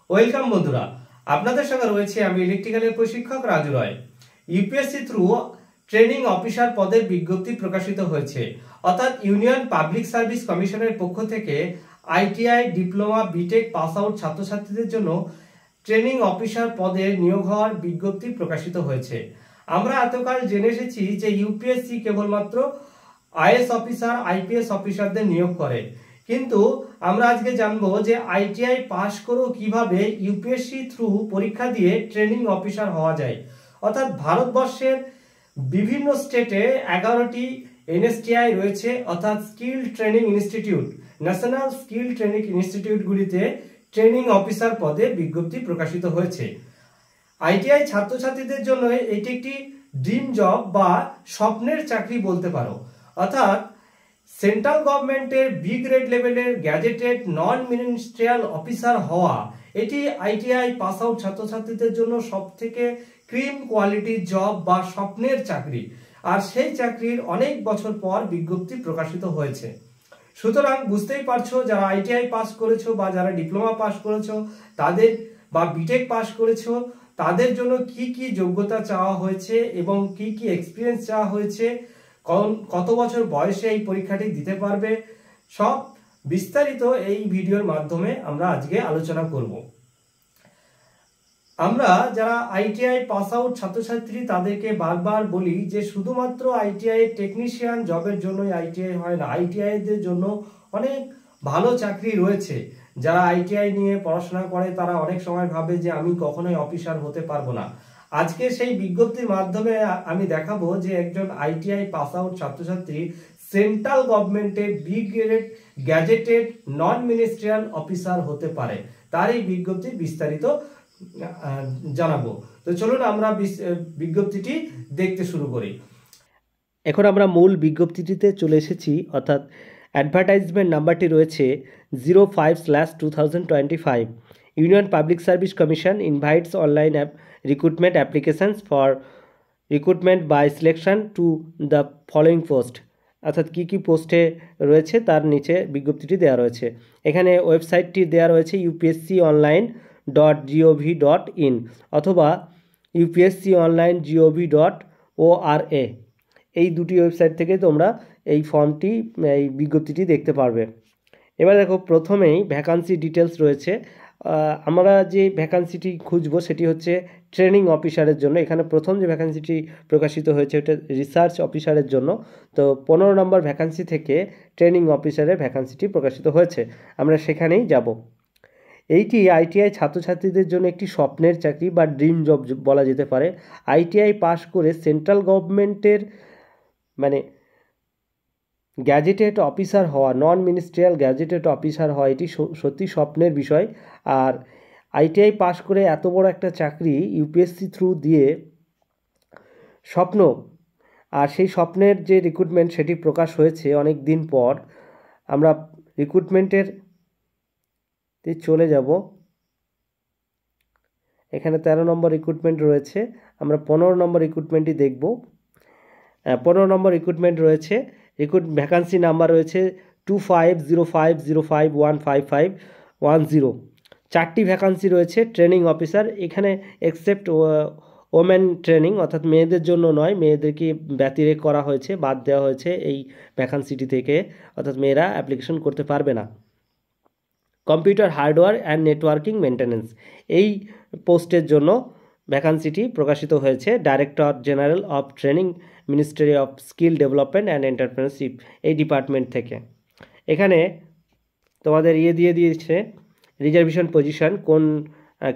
Welcome বন্ধুরা, আপনাদের সঙ্গে রয়েছে আমি ইলেকট্রিক্যালের প্রশিক্ষক রাজু রয়। ইউপিএসসি থ্রু ট্রেনিং অফিসার পদের বিজ্ঞপ্তি প্রকাশিত হয়েছে, অর্থাৎ ইউনিয়ন পাবলিক সার্ভিস কমিশনের পক্ষ থেকে ITI, diploma, BTech pass out ছাত্রছাত্রীদের জন্য ট্রেনিং অফিসার পদে নিয়োগ হওয়ার বিজ্ঞপ্তি প্রকাশিত হয়েছে। আমরা এতকাল জেনে এসেছি যে ইউপিএসসি কেবলমাত্র আইএস অফিসার, আইপিএস অফিসারদের নিয়োগ করে, কিন্তু আমরা আজকে জানবো যে আইটিআই পাস করেও কিভাবে ইউপিএসসি থ্রু পরীক্ষা দিয়ে ট্রেনিং অফিসার হওয়া যায়। অর্থাৎ ভারতবর্ষের বিভিন্ন স্টেটে 11টি এনএসটিআই রয়েছে, অর্থাৎ skill training institute, national skill training ইনস্টিটিউটগুলিতে ট্রেনিং অফিসার পদে বিজ্ঞপ্তি প্রকাশিত হয়েছে। আইটিআই ছাত্রছাত্রীদের জন্য এটি একটি ড্রিম জব বা স্বপ্নের চাকরি বলতে পারো। অর্থাৎ সেন্ট্রাল গভর্নমেন্টের বি গ্রেড লেভেলের গ্যাজেটেড নন মিনিস্ট্রিয়াল অফিসার হওয়া, এটি আইটিআই পাস আউট ছাত্রছাত্রীদের জন্য সব থেকে ক্রিম কোয়ালিটির জব বা স্বপ্নের চাকরি। আর সেই চাকরির অনেক বছর পর বিজ্ঞপ্তি প্রকাশিত হয়েছে। সুতরাং বুঝতেই পারছো, যারা আইটিআই পাস করেছো বা যারা ডিপ্লোমা পাস করেছো তাদের বা বিটেক পাস করেছো, তাদের জন্য কি কি যোগ্যতা চাওয়া হয়েছে এবং কি কি এক্সপিরিয়েন্স চাওয়া হয়েছে, কত বছর বয়সে এই পরীক্ষাটি দিতে পারবে, সব বিস্তারিত এই ভিডিওর মাধ্যমে আমরা আজকে আলোচনা করব। আমরা যারা আইটিআই পাস আউট ছাত্রছাত্রী তাদেরকে বারবার বলি যে শুধুমাত্র আইটিআই টেকনিশিয়ান জবের জন্যই আইটিআই হয় না, আইটিআইদের জন্য অনেক ভালো চাকরি রয়েছে। যারা আইটিআই নিয়ে পড়াশোনা করে তারা অনেক সময় ভাবে যে আমি কখনোই অফিসার হতে পারবো না। আজকে সেই বিজ্ঞপ্তির মাধ্যমে আমি দেখাবো যে একজন আইটিআই পাস আউট ছাত্রছাত্রী সেন্ট্রাল গভর্নমেন্টের B grade gazetted non ministerial officer হতে পারে। তার এই বিজ্ঞপ্তির বিস্তারিত জানাবো। তো চলুন আমরা বিজ্ঞপ্তিটি দেখতে শুরু করি। এখন আমরা মূল বিজ্ঞপ্তিটিতে চলে এসেছি, অর্থাৎ অ্যাডভার্টাইজমেন্ট নাম্বারটি রয়েছে 05/2025। Union public service commission invites online recruitment applications for recruitment by selection to the following post। অর্থাৎ কী কী পোস্টে রয়েছে তার নিচে বিজ্ঞপ্তিটি দেওয়া রয়েছে। এখানে ওয়েবসাইটটি দেওয়া রয়েছে upsconline.gov.in অথবা upsconline.gov.ora। এই দুটি ওয়েবসাইট থেকে তোমরা এই ফর্মটি, এই বিজ্ঞপ্তিটি দেখতে পারবে। এবার দেখো, প্রথমেই ভ্যাকান্সি ডিটেলস রয়েছে। আমরা যে ভ্যাকান্সিটি খুঁজবো সেটি হচ্ছে ট্রেনিং অফিসারের জন্য। এখানে প্রথম যে ভ্যাকান্সিটি প্রকাশিত হয়েছে ওটা রিসার্চ অফিসারের জন্য। তো 15 নম্বর ভ্যাকান্সি থেকে ট্রেনিং অফিসারের ভ্যাকান্সিটি প্রকাশিত হয়েছে, আমরা সেখানেই যাব। এইটি আইটিআই ছাত্রছাত্রীদের জন্য একটি স্বপ্নের চাকরি বা ড্রিম জব বলা যেতে পারে। আইটিআই পাস করে সেন্ট্রাল গভর্নমেন্টের মানে গ্যাজেটেড অফিসার হওয়া, নন মিনিস্ট্রিয়াল গ্যাজেটেড অফিসার হওয়া, এটি সত্যি স্বপ্নের বিষয়। আর আইটিআই পাস করে এত বড় একটা চাকরি ইউপিএসসি থ্রু দিয়ে স্বপ্ন, আর সেই স্বপ্নের যে রিক্রুটমেন্ট সেটি প্রকাশ হয়েছে অনেক দিন পর। আমরা রিক্রুটমেন্টের চলে যাব। এখানে 13 নম্বর রিক্রুটমেন্ট রয়েছে, আমরা 15 নম্বর রিক্রুটমেন্টই দেখব। 15 নম্বর রিক্রুটমেন্ট রয়েছে, ভ্যাকান্সি নাম্বার রয়েছে 250505155110। 4টি ভ্যাকান্সি রয়েছে ট্রেনিং অফিসার। এখানে এক্সেপ্ট ওমেন ট্রেনিং, অর্থাৎ মেয়েদের জন্য নয়, মেয়েদেরকে ব্যতিরেক করা হয়েছে, বাদ দেওয়া হয়েছে এই ভ্যাকান্সিটি থেকে, অর্থাৎ মেয়েরা অ্যাপ্লিকেশন করতে পারবে না। Computer hardware and networking maintenance, এই পোস্টের জন্য ভ্যাকান্সিটি প্রকাশিত হয়েছে director general of training, ministry of skill development and entrepreneurship, এই ডিপার্টমেন্ট থেকে। এখানে তোমাদের দিয়ে দিয়েছে রিজার্ভেশন পজিশন, কোন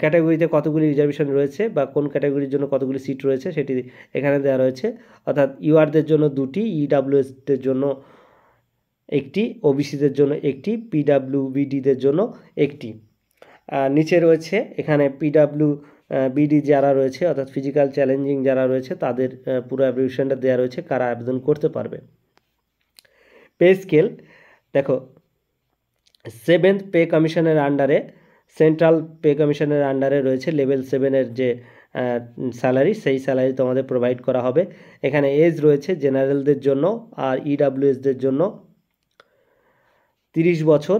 ক্যাটাগরিতে কতগুলি রিজার্ভেশন রয়েছে বা কোন ক্যাটাগরির জন্য কতগুলি সিট রয়েছে সেটি এখানে দেওয়া রয়েছে। অর্থাৎ ইউআরদের জন্য 2টি, ইডাব্লিউএসদের জন্য 1টি, ওবিসিদের জন্য 1টি, পিডাব্লিউবিডিদের জন্য 1টি। নিচে রয়েছে এখানে পিডাব্লিউবিডি যারা রয়েছে, অর্থাৎ ফিজিক্যাল চ্যালেঞ্জিং যারা রয়েছে, তাদের পুরো অ্যাব্রিভিয়েশনটা দেওয়া রয়েছে, কারা আবেদন করতে পারবে। পে স্কেল দেখো, 7th পে কমিশনের আন্ডারে, সেন্ট্রাল পে কমিশনের আন্ডারে রয়েছে লেভেল 7-এর যে স্যালারি, সেই স্যালারি তোমাদের প্রোভাইড করা হবে। এখানে এজ রয়েছে জেনারেলদের জন্য আর ইডাব্লিউএসদের জন্য 30 বছর,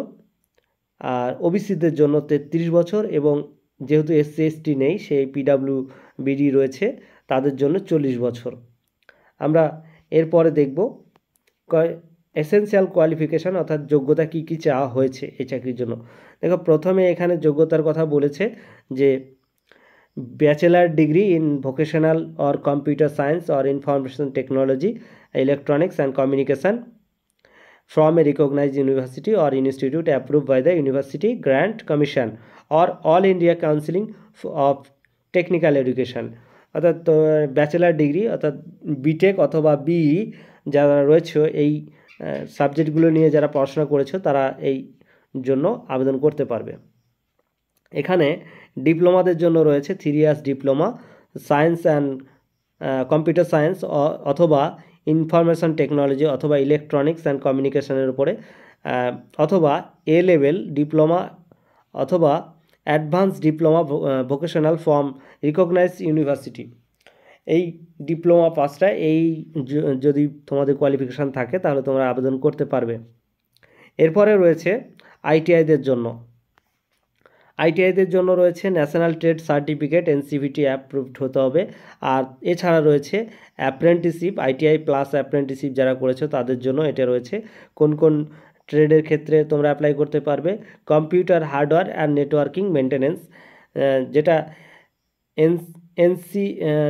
আর ওবিসিদের জন্য 33 বছর এবং যেহেতু এসসি এসটি নেই, সেই পিডাব্লিউবিডি রয়েছে, তাদের জন্য 40 বছর। আমরা এরপরে দেখব এসেনশিয়াল কোয়ালিফিকেশান, অর্থাৎ যোগ্যতা কী কী চাওয়া হয়েছে এই চাকরির জন্য। দেখো, প্রথমে এখানে যোগ্যতার কথা বলেছে যে bachelor degree in vocational or computer science or information technology, electronics and communication from a recognized university or institute approved by the University Grant Commission or All India Council of Technical Education, অর্থাৎ bachelor degree অর্থাৎ B Tech অথবা BE যারা রয়েছে, এই সাবজেক্টগুলো নিয়ে যারা পড়াশোনা করেছে তারা এই জন্য আবেদন করতে পারবে। এখানে ডিপ্লোমাদের জন্য রয়েছে 3 years diploma science and computer science অথবা ইনফরমেশন টেকনোলজি অথবা ইলেকট্রনিক্স অ্যান্ড কমিউনিকেশনের উপরে, অথবা এ লেভেল ডিপ্লোমা অথবা advance diploma vocational from recognised university. এই ডিপ্লোমা পাসটা এই যদি তোমাদের কোয়ালিফিকেশান থাকে তাহলে তোমরা আবেদন করতে পারবে। এরপরে রয়েছে আইটিআইদের জন্য। আইটিআইদের জন্য রয়েছে national trade certificate NCVT approved হতে হবে। আর এছাড়া রয়েছে অ্যাপ্রেন্টিসশিপ, আইটিআই প্লাস অ্যাপ্রেন্টিসশিপ যারা করেছো তাদের জন্য এটা রয়েছে। কোন কোন ট্রেডের ক্ষেত্রে তোমরা অ্যাপ্লাই করতে পারবে? Computer hardware and networking maintenance, যেটা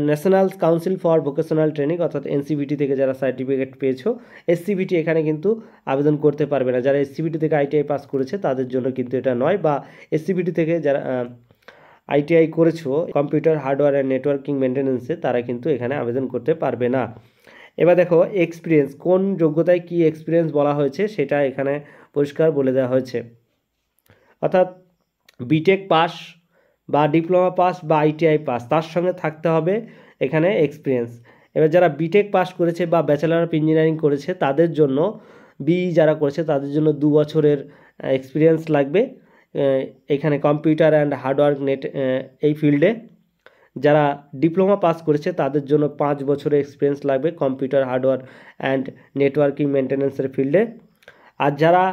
national council for vocational training অর্থাৎ এনসিভিটি থেকে যারা সার্টিফিকেট পেয়েছো, এসসিভিটি এখানে কিন্তু আবেদন করতে পারবে না। যারা এসসিভিটি থেকে আইটিআই পাস করেছে তাদের জন্য কিন্তু এটা নয়, বা এসসিভিটি থেকে যারা আইটিআই করেছো কম্পিউটার হার্ডওয়্যার অ্যান্ড নেটওয়ার্কিং মেনটেন্যান্সে, তারা কিন্তু এখানে আবেদন করতে পারবে না। এবার দেখো এক্সপিরিয়েন্স, কোন যোগ্যতায় কি এক্সপিরিয়েন্স বলা হয়েছে সেটা এখানে পরিষ্কার বলে দেওয়া হয়েছে। অর্থাৎ বিটেক পাস বা ডিপ্লোমা পাস বা আইটিআই পাস, তার সঙ্গে থাকতে হবে এখানে এক্সপিরিয়েন্স। এবার যারা বিটেক পাস করেছে বা ব্যাচেলার অফ ইঞ্জিনিয়ারিং করেছে তাদের জন্য, বিই যারা করেছে তাদের জন্য 2 বছরের এক্সপিরিয়েন্স লাগবে এখানে কম্পিউটার অ্যান্ড হার্ডওয়্যার নেট এই ফিল্ডে। যারা ডিপ্লোমা পাস করেছে তাদের জন্য 5 বছরের এক্সপিরিয়েন্স লাগবে কম্পিউটার হার্ডওয়্যার অ্যান্ড নেটওয়ার্কিং মেনটেন্যান্সের ফিল্ডে। আর যারা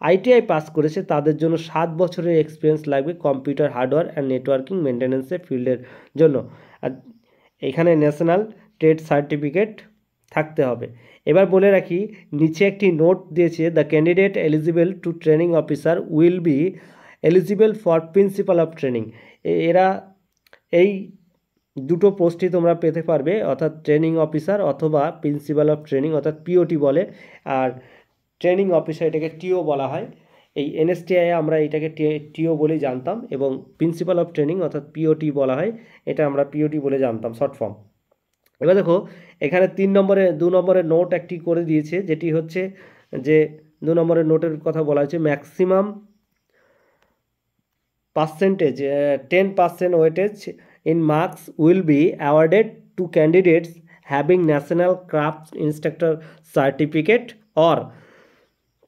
আইটিআই পাস করেছে তাদের জন্য 7 বছরের এক্সপিরিয়েন্স লাগবে কম্পিউটার হার্ডওয়্যার অ্যান্ড নেটওয়ার্কিং মেনটেন্যান্সের ফিল্ডের জন্য। আর এখানে ন্যাশনাল ট্রেড সার্টিফিকেট থাকতে হবে। এবার বলে রাখি, নিচে একটি নোট দিয়েছে, the candidate eligible to training officer will be eligible for principal of training. এরা এই দুটো পোস্টই তোমরা পেতে পারবে, অর্থাৎ ট্রেনিং অফিসার অথবা প্রিন্সিপাল অফ ট্রেনিং, অর্থাৎ পিওটি বলে। আর ট্রেনিং অফিসার এটাকে টিও বলা হয়। এই এনএসটিআই আমরা এটাকে টিও বলেই জানতাম, এবং প্রিন্সিপাল অফ ট্রেনিং অর্থাৎ পিওটি বলা হয়, এটা আমরা পিওটি বলে জানতাম শর্ট ফর্ম। এবার দেখো এখানে 2 নম্বরের নোট একটি করে দিয়েছে, যেটি হচ্ছে যে 2 নম্বরের নোটের কথা বলা হয়েছে, maximum percentage 10% weightage in marks will be awarded to candidates having National Crafts Instructor Certificate or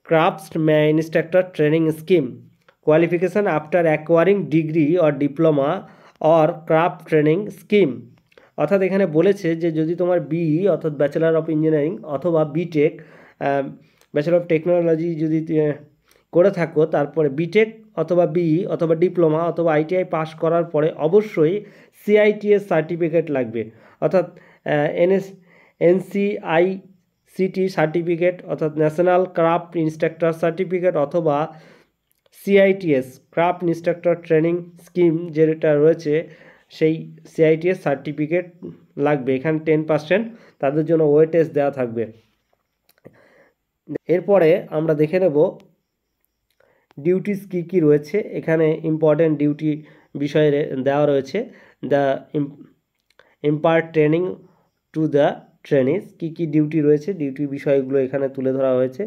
Craftsman Instructor Training Scheme qualification after acquiring degree or diploma or craft training scheme। অর্থাৎ এখানে বলেছে যে যদি তোমার বিই অর্থাৎ bachelor of engineering অথবা B Tech bachelor of technology যদি করে থাকো, তারপরে বিটেক অথবা বিই অথবা ডিপ্লোমা অথবা আইটিআই পাস করার পরে অবশ্যই সিআইটিএস সার্টিফিকেট লাগবে, অর্থাৎ এনসিআইসিটি সার্টিফিকেট অর্থাৎ ন্যাশনাল ক্রাফট ইনস্ট্রাক্টর সার্টিফিকেট অথবা CITS craft instructor training scheme যেটা রয়েছে সেই সিআইটিএস সার্টিফিকেট লাগবে। এখানে 10% তাদের জন্য ওয়েটেজ দেওয়া থাকবে। এরপরে আমরা দেখে নেব ডিউটিস কী কী রয়েছে। এখানে ইম্পর্টেন্ট ডিউটি বিষয়ে দেওয়া রয়েছে, the impart training to the trainees, কী কী ডিউটি রয়েছে ডিউটি বিষয়গুলো এখানে তুলে ধরা হয়েছে।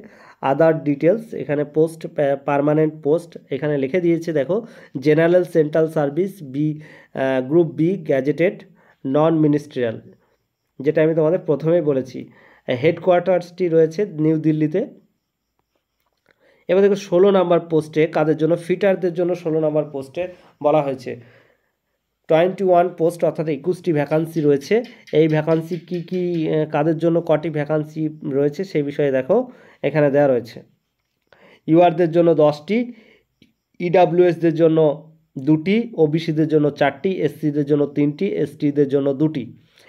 আদার ডিটেলস, এখানে পোস্ট পার্মানেন্ট পোস্ট এখানে লিখে দিয়েছে, দেখো general central service B group B gazetted non ministerial, যেটা আমি তোমাদের প্রথমেই বলেছি। হেডকোয়ার্টার্সটি রয়েছে নিউ দিল্লিতে। এবার দেখো 16 নম্বর পোস্টে কাদের জন্য, ফিটারদের জন্য 16 নম্বর পোস্টে বলা হয়েছে 21 পোস্ট অর্থাৎ 21টি ভ্যাকান্সি রয়েছে। এই ভ্যাকান্সি কি কি কাদের জন্য কটি ভ্যাকান্সি রয়েছে সেই বিষয়ে দেখো এখানে দেওয়া রয়েছে। ইউআরদের জন্য 10টি, ইডাব্লিউএসদের জন্য 2টি, ওবিসিদের জন্য 4টি, এসসিদের জন্য 3টি, এসটিদের জন্য 2টি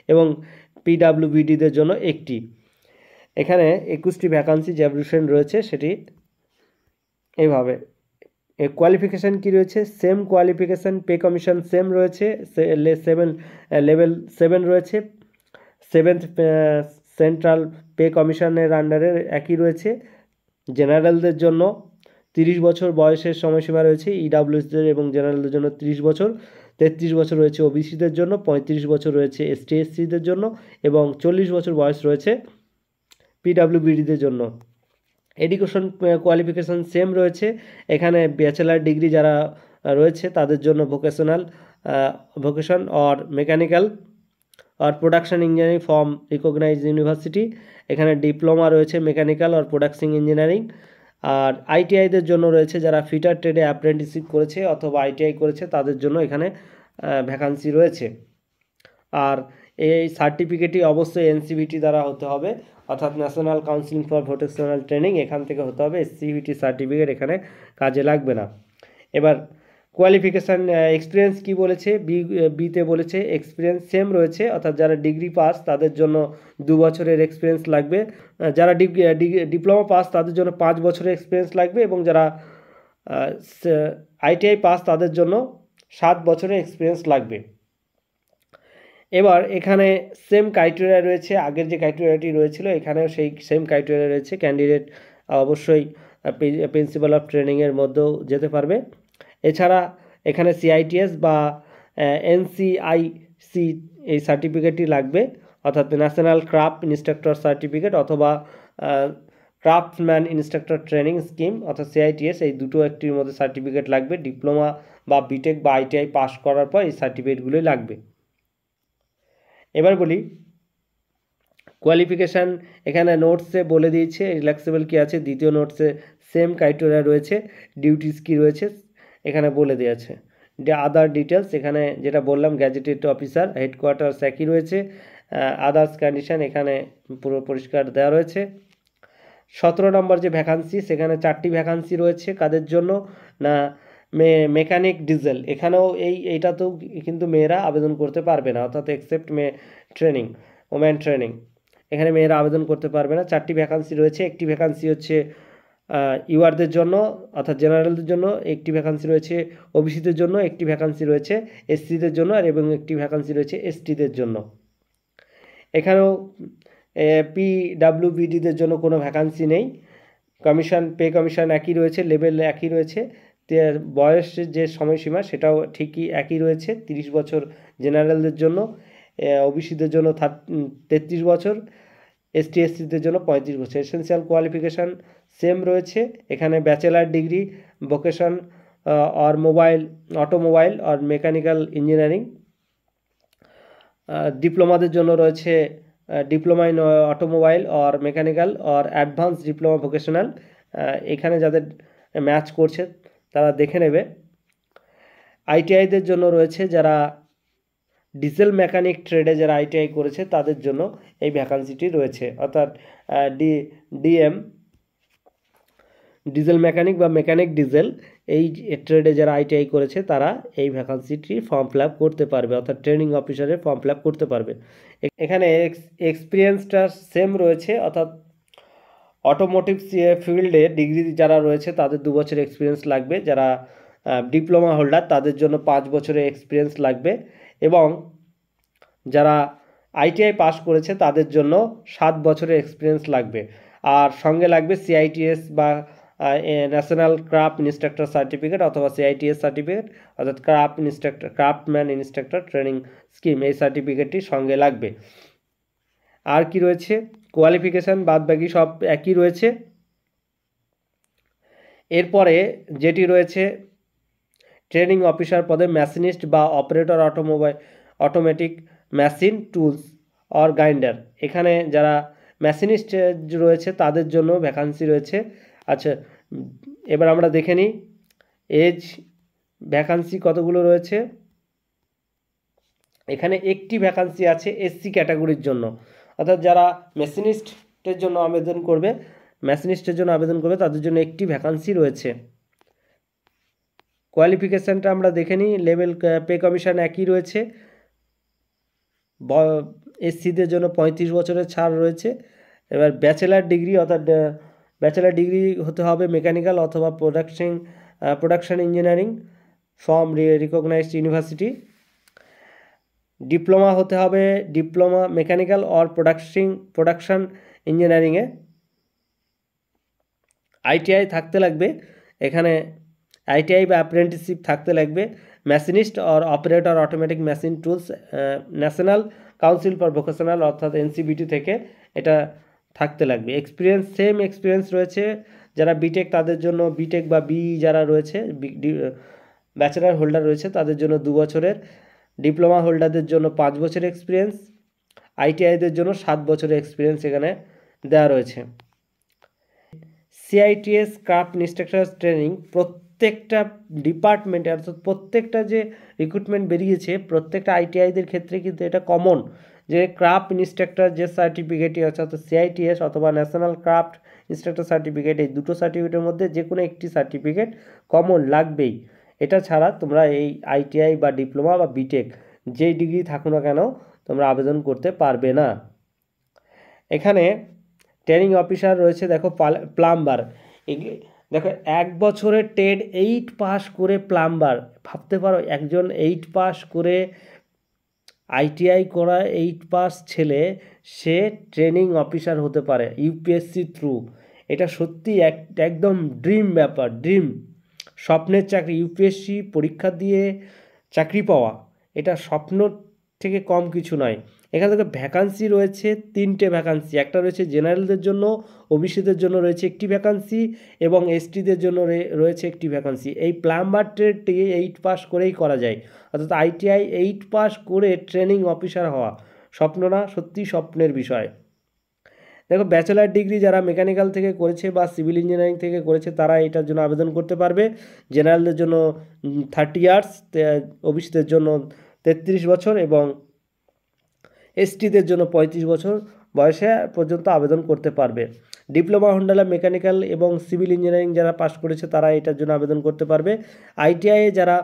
এবং পিডাব্লিউবিডিদের জন্য 1টি। এখানে 21টি ভ্যাকান্সি যে অ্যাব্রিভিয়েশন রয়েছে সেটি এইভাবে। কোয়ালিফিকেশান কি রয়েছে? Same qualification, pay commission same রয়েছে, লেভেল 7 রয়েছে, 7th সেন্ট্রাল পে কমিশনের আন্ডারে একই রয়েছে। জেনারেলদের জন্য 30 বছর বয়সের সময়সীমা রয়েছে ইডাব্লিউএসদের এবং জেনারেলদের জন্য 30 বছর, 33 বছর রয়েছে ওবিসিদের জন্য, 35 বছর রয়েছে এসটি এসসিদের জন্য এবং 40 বছর বয়স রয়েছে পিডাব্লিউবিডিদের জন্য। এডুকেশন কোয়ালিফিকেশান সেম রয়েছে। এখানে ব্যাচেলার ডিগ্রি যারা রয়েছে তাদের জন্য ভোকেশন অর মেকানিক্যাল আর production engineering from recognise university. এখানে ডিপ্লোমা রয়েছে মেকানিক্যাল আর প্রোডাকশন ইঞ্জিনিয়ারিং। আর আইটিআইদের জন্য রয়েছে যারা ফিটার ট্রেডে অ্যাপ্রেন্টিসশিপ করেছে অথবা আইটিআই করেছে তাদের জন্য এখানে ভ্যাকান্সি রয়েছে। আর এই সার্টিফিকেটটি অবশ্যই এনসিভিটি দ্বারা হতে হবে, অর্থাৎ national council for vocational training এখান থেকে হতে হবে। এসসিভিটি সার্টিফিকেট এখানে কাজে লাগবে না। এবার কোয়ালিফিকেশান এক্সপিরিয়েন্স কি বলেছে? বিতে বলেছে এক্সপিরিয়েন্স সেম রয়েছে, অর্থাৎ যারা ডিগ্রি পাস তাদের জন্য 2 বছরের এক্সপিরিয়েন্স লাগবে, যারা ডিপ্লোমা পাস তাদের জন্য 5 বছরের এক্সপিরিয়েন্স লাগবে এবং যারা আইটিআই পাস তাদের জন্য 7 বছরের এক্সপিরিয়েন্স লাগবে। এবার এখানে সেম ক্রাইটেরিয়া রয়েছে, আগের যে ক্রাইটেরিয়াটি রয়েছিল এখানেও সেই সেম ক্রাইটেরিয়া রয়েছে। ক্যান্ডিডেট অবশ্যই প্রিন্সিপাল অফ ট্রেনিংয়ের মধ্যেও যেতে পারবে। এছাড়া এখানে সিআইটিএস বা এনসিআইসি এই সার্টিফিকেটটি লাগবে, অর্থাৎ ন্যাশনাল ক্রাফট ইনস্ট্রাক্টর সার্টিফিকেট অথবা ক্রাফটম্যান ইনস্ট্রাক্টর ট্রেনিং স্কিম অর্থাৎ সিআইটিএস, এই দুটো একটির মধ্যে সার্টিফিকেট লাগবে। ডিপ্লোমা বা বিটেক বা আইটিআই পাস করার পর এই সার্টিফিকেটগুলোই লাগবে। এবার বলি কোয়ালিফিকেশান। এখানে নোটসে বলে দিয়েছে রিল্যাক্সেবল কি আছে, দ্বিতীয় নোটসে সেম ক্রাইটেরিয়া রয়েছে, ডিউটিস কি রয়েছে এখানে বলে দিয়েছে। আদার ডিটেলস এখানে যেটা বললাম গ্যাজেটেড অফিসার হেডকোয়ার্টার্স একই রয়েছে। আদার্স কন্ডিশন এখানে পুরো পরিষ্কার দেওয়া রয়েছে। 17 নম্বর যে ভ্যাকান্সি সেখানে 4টি ভ্যাকান্সি রয়েছে। কাদের জন্য না মেকানিক ডিজেল, এখানেও এইটাতেও কিন্তু মেয়েরা আবেদন করতে পারবে না, অর্থাৎ এক্সেপ্ট ওম্যান ট্রেনিং এখানে মেয়েরা আবেদন করতে পারবে না। 4টি ভ্যাকান্সি রয়েছে। একটি ভ্যাকান্সি হচ্ছে ইউআরদের জন্য অর্থাৎ জেনারেলদের জন্য, একটি ভ্যাকান্সি রয়েছে ওবিসিদের জন্য, একটি ভ্যাকান্সি রয়েছে এসসিদের জন্য আর এবং একটি ভ্যাকান্সি রয়েছে এসটিদের জন্য। এখানেও পিডাব্লিউবিডিদের জন্য কোনো ভ্যাকান্সি নেই। পে কমিশন একই রয়েছে, লেভেল একই রয়েছে, বয়সের যে সময়সীমা সেটাও ঠিকই একই রয়েছে। 30 বছর জেনারেলদের জন্য, ওবিসিদের জন্য 33 বছর, এসটি এসসিদের জন্য 35 বছর। এসেনশিয়াল কোয়ালিফিকেশান সেম রয়েছে। এখানে ব্যাচেলার ডিগ্রি ভোকেশন और অটোমোবাইল और মেকানিক্যাল ইঞ্জিনিয়ারিং। ডিপ্লোমাদের জন্য রয়েছে ডিপ্লোমা ইন অটোমোবাইল और মেকানিক্যাল और অ্যাডভান্স ডিপ্লোমা ভোকেশনাল। এখানে যাদের ম্যাচ করছে তারা দেখে নেবে। আইটিআইদের জন্য রয়েছে যারা ডিজেল মেকানিক ট্রেডে যারা আইটিআই করেছে তাদের জন্য এই ভ্যাকান্সিটি রয়েছে, অর্থাৎ ডিএম ডিজেল মেকানিক বা মেকানিক ডিজেল এই ট্রেডে যারা আইটিআই করেছে তারা এই ভ্যাকান্সিটি ফর্ম ফিল আপ করতে পারবে, অর্থাৎ ট্রেনিং অফিসারের ফর্ম ফিল আপ করতে পারবে। এখানে এক্সপিরিয়েন্সটা সেম রয়েছে, অর্থাৎ অটোমোটিভ ফিল্ডে ডিগ্রি যারা রয়েছে তাদের 2 বছরের এক্সপিরিয়েন্স লাগবে। যারা ডিপ্লোমা হোল্ডার তাদের জন্য 5 বছরের এক্সপিরিয়েন্স লাগবে এবং যারা আইটিআই পাস করেছে তাদের জন্য 7 বছরের এক্সপিরিয়েন্স লাগবে। আর সঙ্গে লাগবে সিআইটিএস বা ন্যাশনাল ক্রাফট ইনস্ট্রাক্টর সার্টিফিকেট অথবা সিআইটিএস সার্টিফিকেট, অর্থাৎ ক্রাফটম্যান ইনস্ট্রাক্টর ট্রেনিং স্কিম, এই সার্টিফিকেটটি সঙ্গে লাগবে। আর কি রয়েছে? কোয়ালিফিকেশান বাদ বাকি সব একই রয়েছে। এরপরে যেটি রয়েছে ট্রেনিং অফিসার পদে মেশিনিস্ট বা operator automatic machine tools or grinder, এখানে যারা মেশিনিস্ট রয়েছে তাদের জন্য ভ্যাকান্সি রয়েছে। আচ্ছা, এবার আমরা দেখে নিই এজ ভ্যাকান্সি কতগুলো রয়েছে। এখানে একটি ভ্যাকান্সি আছে এসসি ক্যাটাগরির জন্য, অর্থাৎ যারা মেশিনিস্টের জন্য আবেদন করবে তাদের জন্য একটি ভ্যাকান্সি রয়েছে। কোয়ালিফিকেশানটা আমরা দেখে নিই। লেভেল পে কমিশন একই রয়েছে। এসসিদের জন্য 35 বছরের ছাড় রয়েছে। এবার ব্যাচেলার ডিগ্রি অর্থাৎ ব্যাচেলার ডিগ্রি হতে হবে মেকানিক্যাল অথবা production engineering from recognised university. Diploma হতে হবে ডিপ্লোমা মেকানিক্যাল অর প্রোডাকশন ইঞ্জিনিয়ারিংয়ে। আইটিআই থাকতে লাগবে, এখানে আইটিআই বা অ্যাপ্রেন্টিসশিপ থাকতে লাগবে। Machinist or operator automatic machine tools, national council for vocational অর্থাৎ এনসিবিটি থেকে এটা থাকতে লাগবে। এক্সপিরিয়েন্স সেম এক্সপিরিয়েন্স রয়েছে যারা বিটেক তাদের জন্য, বিটেক বা বি যারা রয়েছে ব্যাচেলার হোল্ডার রয়েছে তাদের জন্য 2 বছরের, ডিপ্লোমা হোল্ডারদের জন্য 5 বছরের এক্সপিরিয়েন্স, আইটিআইদের জন্য 7 বছরের এক্সপিরিয়েন্স এখানে দেওয়া রয়েছে। সিআইটিএস ক্রাফট ইনস্ট্রাক্টর ট্রেনিং প্রত্যেকটা ডিপার্টমেন্টে অর্থাৎ প্রত্যেকটা যে রিক্রুটমেন্ট বেরিয়েছে প্রত্যেকটা আইটিআইদের ক্ষেত্রে কিন্তু এটা কমন যে ক্রাফট ইনস্ট্রাক্টর যে সার্টিফিকেটই অর্থাৎ সিআইটিএস অথবা ন্যাশনাল ক্রাফট ইনস্ট্রাক্টর সার্টিফিকেট, এই দুটো সার্টিফিকেটের মধ্যে যে কোনো একটি সার্টিফিকেট কমন লাগবেই। এটা ছাড়া তোমরা এই আইটিআই বা ডিপ্লোমা বা বিটেক যেই ডিগ্রি থাকো না কেন তোমরা আবেদন করতে পারবে না। এখানে ট্রেনিং অফিসার রয়েছে, দেখো প্লাম্বার, দেখো 1 বছরের টেট 8 পাস করে প্লাম্বার, ভাবতে পারো একজন 8 পাস করে আইটিআই করা 8 পাস ছেলে সে ট্রেনিং অফিসার হতে পারে ইউপিএসসি থ্রু। এটা সত্যি একদম ড্রিম ব্যাপার, ড্রিম স্বপ্নের চাকরি। ইউপিএসসি পরীক্ষা দিয়ে চাকরি পাওয়া এটা স্বপ্ন থেকে কম কিছু নয়। এখান থেকে ভ্যাকান্সি রয়েছে 3টে ভ্যাকান্সি, একটা রয়েছে জেনারেলদের জন্য, ওবিসিদের জন্য রয়েছে একটি ভ্যাকান্সি এবং এসটিদের জন্য রয়েছে একটি ভ্যাকান্সি। এই প্লাম্বার ট্রেডটি 8 পাস করেই করা যায়, অর্থাৎ আইটিআই 8 পাস করে ট্রেনিং অফিসার হওয়া স্বপ্ন না, সত্যি স্বপ্নের বিষয়। দেখো ব্যাচেলার ডিগ্রি যারা মেকানিক্যাল থেকে করেছে বা সিভিল ইঞ্জিনিয়ারিং থেকে করেছে তারা এটার জন্য আবেদন করতে পারবে। জেনারেলদের জন্য 30 ইয়ার্স, ওবিসিদের জন্য 33 বছর এবং এসটিদের জন্য 35 বছর বয়সে পর্যন্ত আবেদন করতে পারবে। ডিপ্লোমা হোল্ডার মেকানিক্যাল এবং সিভিল ইঞ্জিনিয়ারিং যারা পাস করেছে তারা এটার জন্য আবেদন করতে পারবে। আইটিআই যারা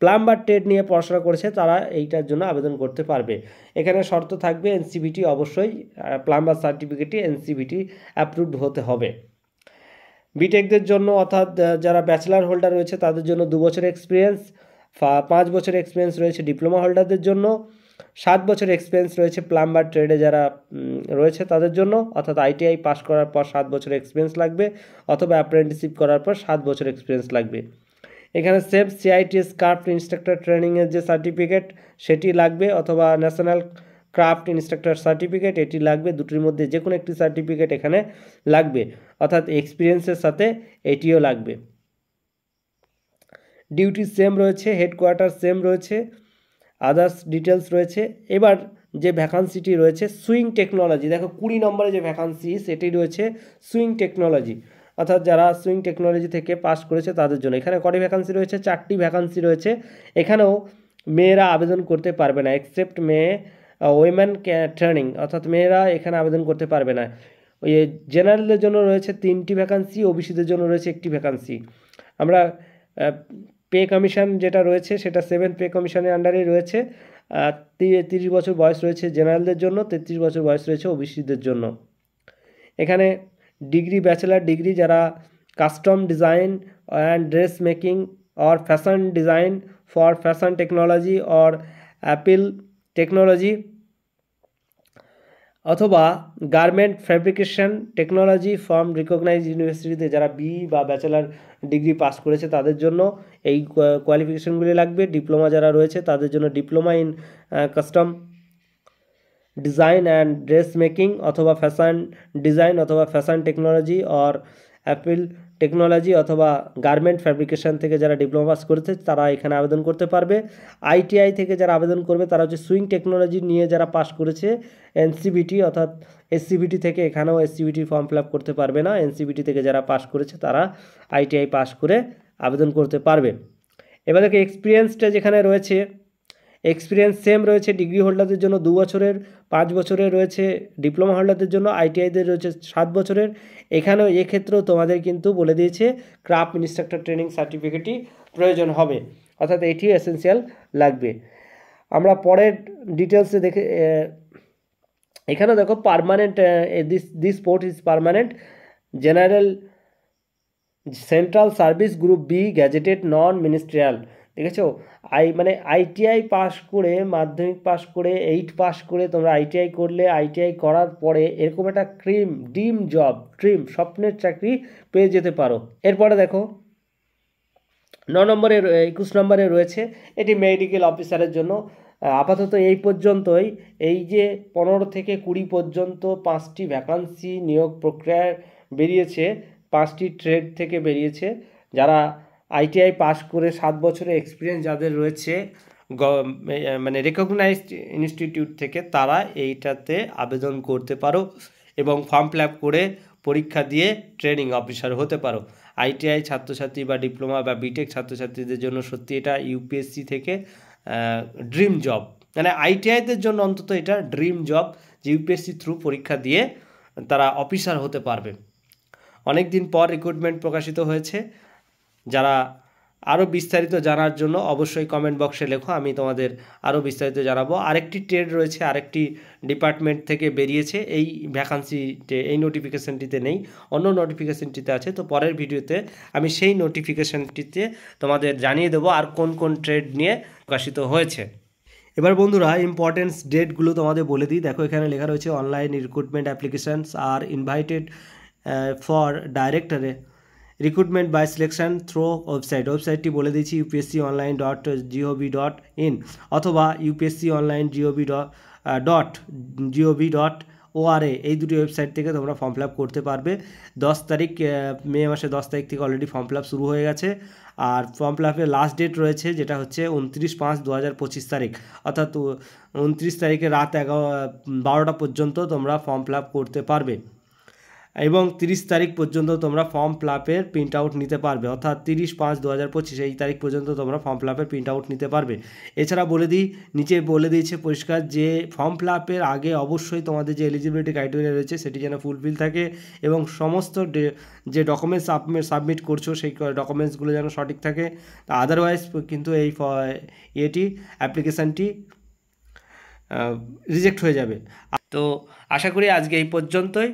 প্লাম্বার ট্রেড নিয়ে পড়াশোনা করেছে তারা এইটার জন্য আবেদন করতে পারবে। এখানে শর্ত থাকবে এনসিবিটি অবশ্যই, প্লাম্বার সার্টিফিকেটটি এনসিবিটি অ্যাপ্রুভড হতে হবে। বিটেকদের জন্য অর্থাৎ যারা ব্যাচেলার হোল্ডার রয়েছে তাদের জন্য 2 বছরের এক্সপিরিয়েন্স, 5 বছরের এক্সপিরিয়েন্স রয়েছে ডিপ্লোমা হোল্ডারদের জন্য, 7 বছরের এক্সপিরিয়েন্স রয়েছে প্লাম্বার ট্রেডে যারা রয়েছে তাদের জন্য, অর্থাৎ আইটিআই পাস করার পর 7 বছরের এক্সপিরিয়েন্স লাগবে অথবা অ্যাপ্রেন্টিসশিপ করার পর 7 বছরের এক্সপিরিয়েন্স লাগবে। এখানে সেফ সিআইটিএস ক্রাফট ইনস্ট্রাক্টর ট্রেনিংয়ের যে সার্টিফিকেট সেটি লাগবে অথবা ন্যাশনাল ক্রাফট ইনস্ট্রাক্টর সার্টিফিকেট এটি লাগবে, দুটির মধ্যে যে কোনো একটি সার্টিফিকেট এখানে লাগবে, অর্থাৎ এক্সপিরিয়েন্সের সাথে এটিও লাগবে। ডিউটি সেম রয়েছে, হেডকোয়ার্টার সেম রয়েছে, আদার্স ডিটেলস রয়েছে। এবার যে ভ্যাকান্সিটি রয়েছে সুইং টেকনোলজি, দেখো 20 নম্বরে যে ভ্যাকান্সি সেটি রয়েছে সুইং টেকনোলজি, অর্থাৎ যারা সুইং টেকনোলজি থেকে পাস করেছে তাদের জন্য। এখানে কটি ভ্যাকান্সি রয়েছে? 4টি ভ্যাকান্সি রয়েছে। এখানেও মেয়েরা আবেদন করতে পারবে না, এক্সেপ্ট উইমেন ট্রেনিং, অর্থাৎ মেয়েরা এখানে আবেদন করতে পারবে না। ওই জেনারেলদের জন্য রয়েছে 3টি ভ্যাকান্সি, ওবিসিদের জন্য রয়েছে একটি ভ্যাকান্সি। আমরা পে কমিশন যেটা রয়েছে সেটা 7 পে কমিশনের আন্ডারেই রয়েছে। 30 বছর বয়স রয়েছে জেনারেলদের জন্য, 33 বছর বয়স রয়েছে ওবিসিদের জন্য। এখানে ডিগ্রি, ব্যাচেলার ডিগ্রি যারা custom design and dress making or fashion design for fashion technology or apparel technology অথবা garment fabrication technology from recognise ইউনিভার্সিটিতে যারা বি বা ব্যাচেলার ডিগ্রি পাস করেছে তাদের জন্য এই কোয়ালিফিকেশনগুলি লাগবে। ডিপ্লোমা যারা রয়েছে তাদের জন্য diploma in custom design and dress making অথবা ফ্যাশন ডিজাইন অথবা fashion technology or apparel technology অথবা গার্মেন্ট ফ্যাব্রিকেশন থেকে যারা ডিপ্লোমা পাস করেছে তারা এখানে আবেদন করতে পারবে। আইটিআই থেকে যারা আবেদন করবে তারা হচ্ছে সুইং টেকনোলজি নিয়ে যারা পাস করেছে এনসিবিটি অর্থাৎ এসসিবিটি থেকে, এখানেও এসসিবিটি ফর্ম ফিল আপ করতে পারবে না। এনসিবিটি থেকে যারা পাস করেছে তারা আইটিআই পাস করে আবেদন করতে পারবে। এবার দেখো এক্সপিরিয়েন্সটা যেখানে রয়েছে, এক্সপিরিয়েন্স সেম রয়েছে ডিগ্রি হোল্ডারদের জন্য 2 বছরের, 5 বছরের রয়েছে ডিপ্লোমা হোল্ডারদের জন্য, আইটিআইদের রয়েছে 7 বছরের। এখানেও এক্ষেত্রেও তোমাদের কিন্তু বলে দিয়েছে ক্রাফট ইনস্ট্রাক্টর ট্রেনিং সার্টিফিকেটই প্রয়োজন হবে, অর্থাৎ এটিও এসেনশিয়াল লাগবে। আমরা পরের ডিটেলসে দেখে এখানে দেখো permanent, this post is permanent, general central service group B, gazetted, non ministerial. দেখেছো, মানে আইটিআই পাস করে, মাধ্যমিক পাস করে, 8 পাস করে তোমরা আইটিআই করলে, আইটিআই করার পরে এরকম একটা ড্রিম জব, স্বপ্নের চাকরি পেয়ে যেতে পারো। এরপরে দেখো 21 নম্বরে রয়েছে, এটি মেডিকেল অফিসারের জন্য। আপাতত এই পর্যন্তই, এই যে 15 থেকে 20 পর্যন্ত 5টি ভ্যাকান্সি নিয়োগ প্রক্রিয়ায় বেরিয়েছে, 5টি ট্রেড থেকে বেরিয়েছে। যারা আইটিআই পাস করে 7 বছরের এক্সপিরিয়েন্স যাদের রয়েছে মানে রেকগনাইজড ইনস্টিটিউট থেকে, তারা এইটাতে আবেদন করতে পারো এবং ফর্ম ফিল আপ করে পরীক্ষা দিয়ে ট্রেনিং অফিসার হতে পারো। আইটিআই ছাত্রছাত্রী বা ডিপ্লোমা বা বিটেক ছাত্রছাত্রীদের জন্য সত্যি এটা ইউপিএসসি থেকে ড্রিম জব, মানে আইটিআইদের জন্য অন্তত এটা ড্রিম জব, যে ইউপিএসসি থ্রু পরীক্ষা দিয়ে তারা অফিসার হতে পারবে। অনেক দিন পর রিক্রুটমেন্ট প্রকাশিত হয়েছে। যারা আরও বিস্তারিত জানার জন্য অবশ্যই কমেন্ট বক্সে লেখো, আমি তোমাদের আরও বিস্তারিত জানাবো। আরেকটি ট্রেড রয়েছে, আরেকটি ডিপার্টমেন্ট থেকে বেরিয়েছে, এই ভ্যাকান্সিতে, এই নোটিফিকেশানটিতে নেই, অন্য নোটিফিকেশানটিতে আছে। তো পরের ভিডিওতে আমি সেই নোটিফিকেশানটিতে তোমাদের জানিয়ে দেবো আর কোন কোন ট্রেড নিয়ে প্রকাশিত হয়েছে। এবার বন্ধুরা ইম্পর্টেন্স ডেটগুলো তোমাদের বলে দিই। দেখো এখানে লেখা রয়েছে, online recruitment applications are invited for ডাইরেক্টরে রিক্রুটমেন্ট বাই সিলেকশন থ্রো ওয়েবসাইটটি বলে দিচ্ছি, upsconline.gov.in অথবা upsconline.gov.ora, এই দুটি ওয়েবসাইট থেকে তোমরা ফর্ম ফিল আপ করতে পারবে। 10 তারিখ, মে মাসে 10 তারিখ থেকে অলরেডি ফর্ম ফিল আপ শুরু হয়ে গেছে। আর ফর্ম ফিল আপের লাস্ট ডেট রয়েছে, যেটা হচ্ছে 29/5/2025 তারিখ, অর্থাৎ 29 তারিখে রাত 12টা পর্যন্ত তোমরা ফর্ম ফিল আপ করতে পারবে এবং 30 তারিখ পর্যন্ত তোমরা ফর্ম ফিল আপের প্রিন্ট আউট নিতে পারবে, অর্থাৎ 30/5/2025 এই তারিখ পর্যন্ত তোমরা ফর্ম ফিল আপের প্রিন্ট আউট নিতে পারবে। এছাড়া বলে দিই, নিচে বলে দিয়েছে পরিষ্কার যে ফর্ম ফিল আপের আগে অবশ্যই তোমাদের যে এলিজিবিলিটি ক্রাইটেরিয়া রয়েছে সেটি যেন ফুলফিল থাকে এবং সমস্ত যে ডকুমেন্টস সাবমিট করছো সেই ডকুমেন্টসগুলো যেন সঠিক থাকে, আদারওয়াইজ কিন্তু এই অ্যাপ্লিকেশানটি রিজেক্ট হয়ে যাবে। তো আশা করি আজকে এই পর্যন্তই।